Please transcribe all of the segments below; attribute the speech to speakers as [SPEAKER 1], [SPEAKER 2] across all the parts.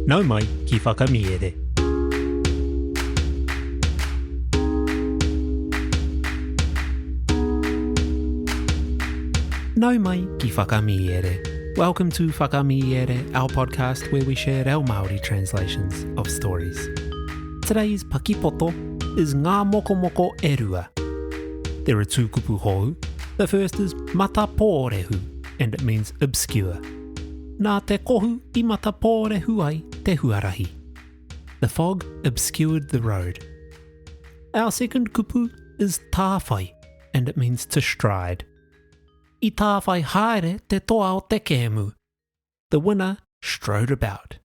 [SPEAKER 1] Nau mai ki whakamiere. Nau mai ki whakamiere. Welcome to Whakamiere, our podcast where we share our Māori translations of stories. Today's Paki Poto is Ngā Mokomoko e Rua. There are two kupu hou. The first is Matapōrehu, and it means obscure. Nā te kohu I matapōrehu ai te huarahi. The fog obscured the road. Our second kupu is tāwhai, and it means to stride. I tāwhai haere te toa o te kēmu. The winner strode about.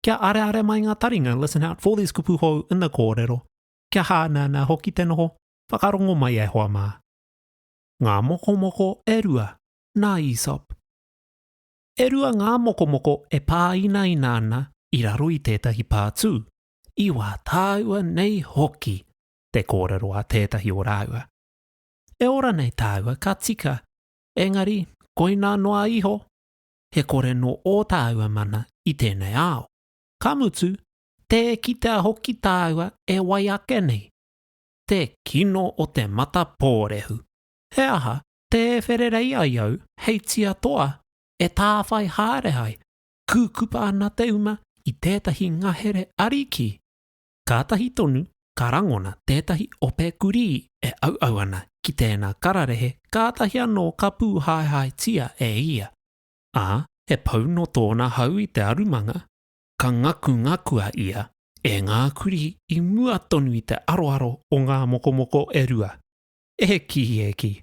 [SPEAKER 1] Kia are mai ngā taringa, listen out for these kupu hou in the kōrero. Kia hāna nā hoki te noho, whakarongo mai e hoa mā. Ngā mokomoko e rua, nā Aesop. E rua ngā mokomoko e pāina I nāna I raro I tētahi pātū. I wā tāua nei hoki, te kōrero a tētahi o rāua. E ora nei tāua ka tika, engari koina noa iho, he kore no o tāua mana I tēnei ao. Ka mutu, te kita hoki tāua e wai ake nei. Te kino o te matapōrehu. He aha, te whererei ai au, hei tia toa, e tāwhai haere hai, kūkupa ana te uma I tētahi ngahere ariki. Kātahi tonu, ka rangona tētahi ope kuri e au ana ki tēnā kararehe, kātahi anō ka pū hai tia e ia. He pau no tōna hau I te arumanga, ka ngakua ia, e ngā kuri I mua tonu I te aroaro o ngā mokomoko e rua. E ki.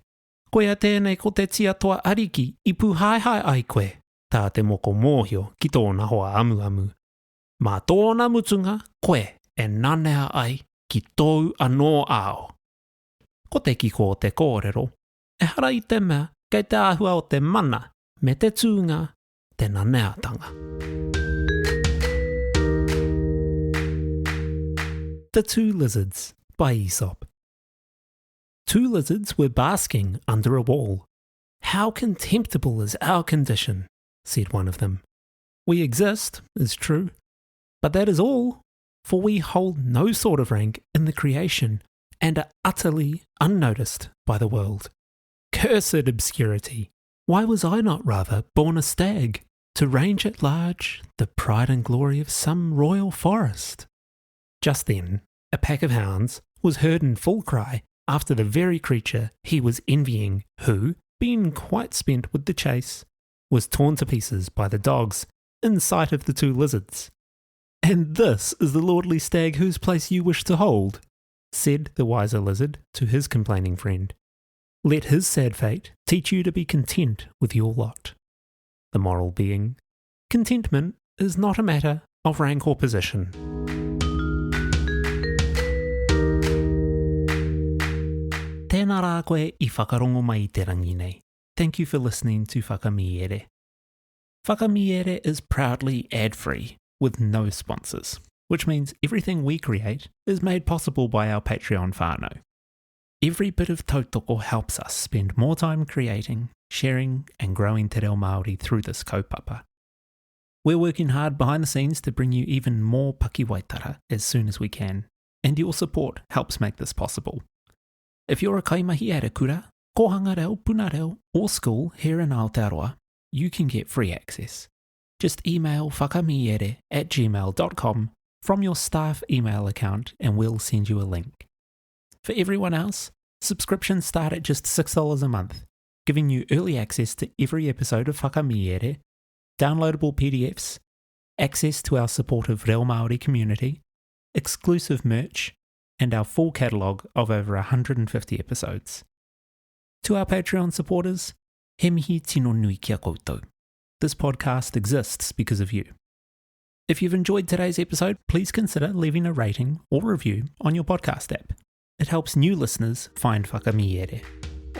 [SPEAKER 1] Koia tēnei ko te tia toa ariki I pū hai ai koe, tā te moko mōhio ki tōna hoa amu. Mā tōna mutunga, koe e nanea ai ki tōu anō ao. Ko te kiko o te kōrero, e hara I te mea kei te āhua o te mana me te tūnga te naneatanga. The Two Lizards by Aesop. Two lizards were basking under a wall. How contemptible is our condition, said one of them. We exist, is true, but that is all, for we hold no sort of rank in the creation and are utterly unnoticed by the world. Cursed obscurity! Why was I not rather born a stag, to range at large the pride and glory of some royal forest? Just then, a pack of hounds was heard in full cry after the very creature he was envying, who, being quite spent with the chase, was torn to pieces by the dogs in sight of the two lizards. And this is the lordly stag whose place you wish to hold, said the wiser lizard to his complaining friend. Let his sad fate teach you to be content with your lot. The moral being, contentment is not a matter of rank or position. Tēnā rā koe I whakarongo mai te rangi nei. Thank you for listening to Whakamiere. Whakamiere is proudly ad-free, with no sponsors, which means everything we create is made possible by our Patreon whānau. Every bit of tautoko helps us spend more time creating, sharing and growing te reo Māori through this kaupapa. We're working hard behind the scenes to bring you even more Paki waitara as soon as we can, and your support helps make this possible. If you're a kaimahi arakura, kohanga reo, puna reo, or school here in Aotearoa, you can get free access. Just email whakamiere@gmail.com from your staff email account and we'll send you a link. For everyone else, subscriptions start at just $6 a month, giving you early access to every episode of Whakamiere, downloadable PDFs, access to our supportive Reo Māori community, exclusive merch, and our full catalogue of over 150 episodes. To our Patreon supporters, he mihi tino nui kia koutou. This podcast exists because of you. If you've enjoyed today's episode, please consider leaving a rating or review on your podcast app. It helps new listeners find Whakamiere.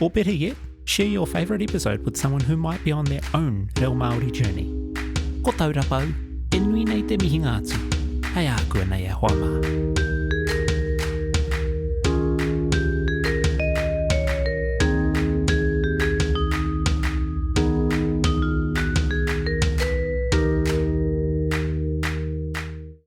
[SPEAKER 1] Or better yet, share your favourite episode with someone who might be on their own Reo Māori journey. Ko Taurapa, e nui nei te mihi ngātu. Hei ākua nei e hoa mā.